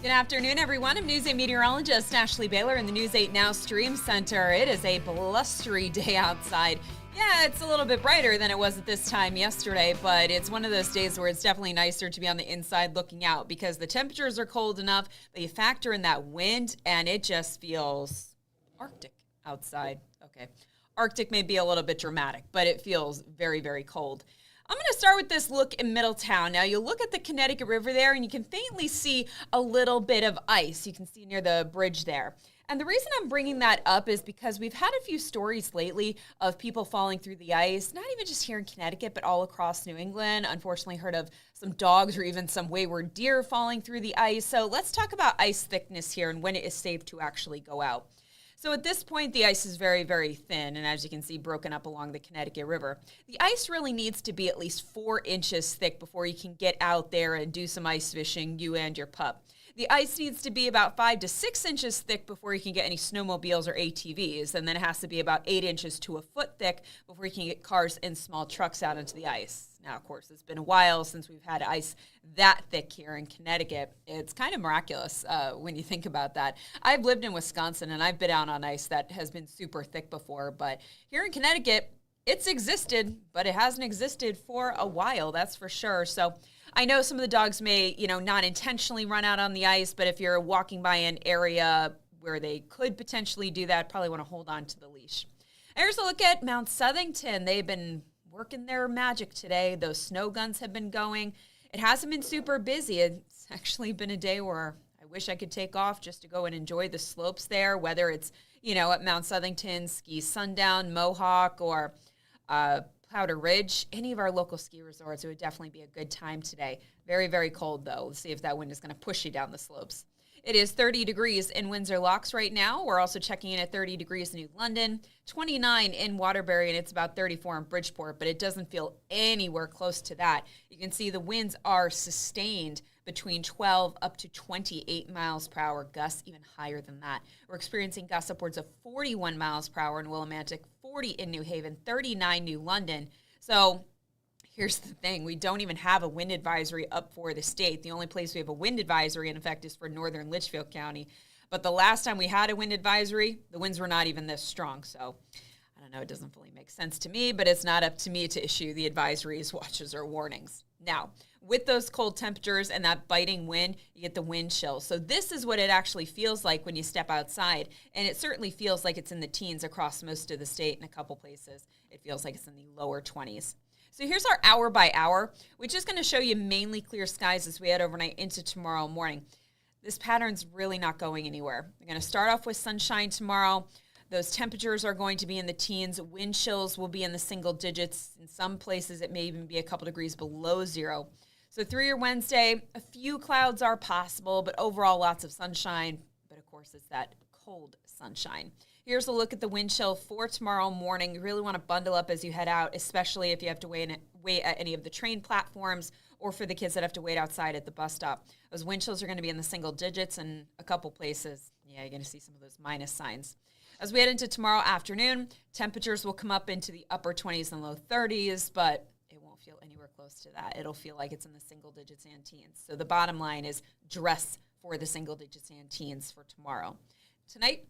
Good afternoon, everyone. I'm News 8 meteorologist Ashley Baylor in the News 8 Now Stream Center. It is a blustery day outside. Yeah, it's a little bit brighter than it was at this time yesterday, but it's one of those days where it's definitely nicer to be on the inside looking out because the temperatures are cold enough, but you factor in that wind and it just feels Arctic outside. Okay. Arctic may be a little bit dramatic, but it feels very, very cold. I'm going to start with this look in Middletown. Now, you look at the Connecticut River there, and you can faintly see a little bit of ice. You can see near the bridge there. And the reason I'm bringing that up is because we've had a few stories lately of people falling through the ice, not even just here in Connecticut, but all across New England. Unfortunately, heard of some dogs or even some wayward deer falling through the ice. So let's talk about ice thickness here and when it is safe to actually go out. So at this point, the ice is very, very thin, and as you can see, broken up along the Connecticut River. The ice really needs to be at least 4 inches thick before you can get out there and do some ice fishing, you and your pup. The ice needs to be about 5 to 6 inches thick before you can get any snowmobiles or ATVs, and then it has to be about 8 inches to a foot thick before you can get cars and small trucks out into the ice. Now, of course, it's been a while since we've had ice that thick here in Connecticut. It's kind of miraculous when you think about that. I've lived in Wisconsin, and I've been out on ice that has been super thick before, but here in Connecticut, it's existed, but it hasn't existed for a while, that's for sure. So I know some of the dogs may, not intentionally run out on the ice, but if you're walking by an area where they could potentially do that, probably want to hold on to the leash. Here's a look at Mount Southington. They've been working their magic today. Those snow guns have been going. It hasn't been super busy. It's actually been a day where I wish I could take off just to go and enjoy the slopes there, whether it's, at Mount Southington, Ski Sundown, Mohawk, or Powder Ridge, any of our local ski resorts. It would definitely be a good time today. Very, very cold, though. Let's see if that wind is going to push you down the slopes. It is 30 degrees in Windsor Locks right now. We're also checking in at 30 degrees in New London, 29 in Waterbury, and it's about 34 in Bridgeport, but it doesn't feel anywhere close to that. You can see the winds are sustained between 12 up to 28 miles per hour, gusts even higher than that. We're experiencing gusts upwards of 41 miles per hour in Willimantic, 40 in New Haven, 39 New London. So here's the thing. We don't even have a wind advisory up for the state. The only place we have a wind advisory in effect is for northern Litchfield County. But the last time we had a wind advisory, the winds were not even this strong. So I don't know. It doesn't fully make sense to me, but it's not up to me to issue the advisories, watches, or warnings. Now, with those cold temperatures and that biting wind, you get the wind chill. So this is what it actually feels like when you step outside. And it certainly feels like it's in the teens across most of the state. In a couple places, it feels like it's in the lower 20s. So here's our hour by hour, which is going to show you mainly clear skies as we head overnight into tomorrow morning. This pattern's really not going anywhere. We're going to start off with sunshine tomorrow. Those temperatures are going to be in the teens. Wind chills will be in the single digits. In some places, it may even be a couple degrees below zero. So through your Wednesday, a few clouds are possible, but overall lots of sunshine. But of course, it's that cold sunshine. Here's a look at the wind chill for tomorrow morning. You really want to bundle up as you head out, especially if you have to wait at any of the train platforms or for the kids that have to wait outside at the bus stop. Those wind chills are going to be in the single digits, and a couple places, you're going to see some of those minus signs. As we head into tomorrow afternoon, temperatures will come up into the upper 20s and low 30s, but it won't feel anywhere close to that. It'll feel like it's in the single digits and teens. So the bottom line is dress for the single digits and teens for tomorrow. Tonight,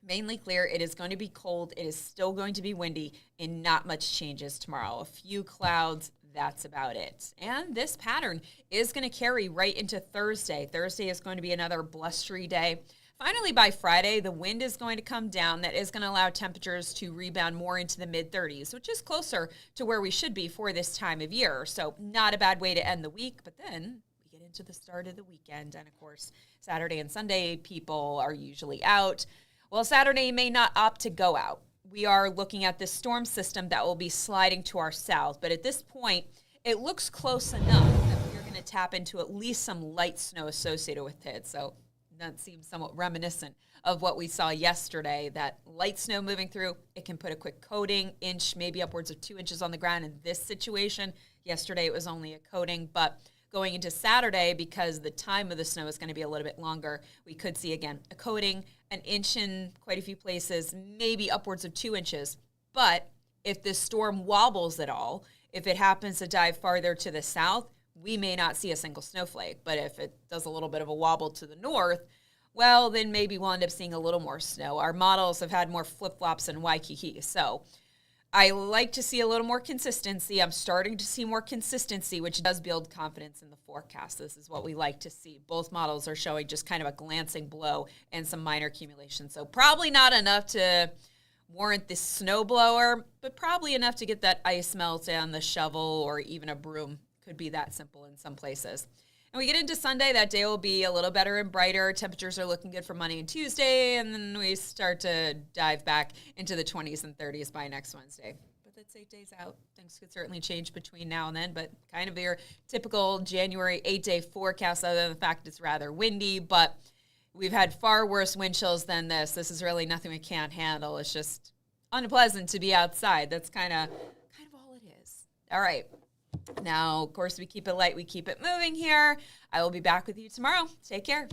mainly clear. It is going to be cold. It is still going to be windy, and not much changes tomorrow. A few clouds, that's about it. And this pattern is going to carry right into Thursday. Thursday is going to be another blustery day. Finally, by Friday, the wind is going to come down. That is going to allow temperatures to rebound more into the mid-30s, which is closer to where we should be for this time of year. So not a bad way to end the week, but then we get into the start of the weekend. And, of course, Saturday and Sunday, people are usually out. Well, Saturday may not opt to go out. We are looking at this storm system that will be sliding to our south. But at this point, it looks close enough that we're going to tap into at least some light snow associated with it. So that seems somewhat reminiscent of what we saw yesterday, that light snow moving through. It can put a quick coating, inch, maybe upwards of 2 inches on the ground in this situation. Yesterday, it was only a coating, but going into Saturday, because the time of the snow is going to be a little bit longer, we could see, again, a coating, an inch in quite a few places, maybe upwards of 2 inches. But if this storm wobbles at all, if it happens to dive farther to the south, we may not see a single snowflake. But if it does a little bit of a wobble to the north, well, then maybe we'll end up seeing a little more snow. Our models have had more flip-flops in Waikiki. So I like to see a little more consistency. I'm starting to see more consistency, which does build confidence in the forecast. This is what we like to see. Both models are showing just kind of a glancing blow and some minor accumulation. So probably not enough to warrant the snowblower, but probably enough to get that ice melt and the shovel or even a broom. Could be that simple in some places. And we get into Sunday, that day will be a little better and brighter. Temperatures are looking good for Monday and Tuesday, and then we start to dive back into the 20s and 30s by next Wednesday. But that's 8 days out. Things could certainly change between now and then, but kind of your typical January 8-day forecast, other than the fact it's rather windy. But we've had far worse wind chills than this. This is really nothing we can't handle. It's just unpleasant to be outside. That's kind of all it is. All right. Now, of course, we keep it light, we keep it moving here. I will be back with you tomorrow. Take care.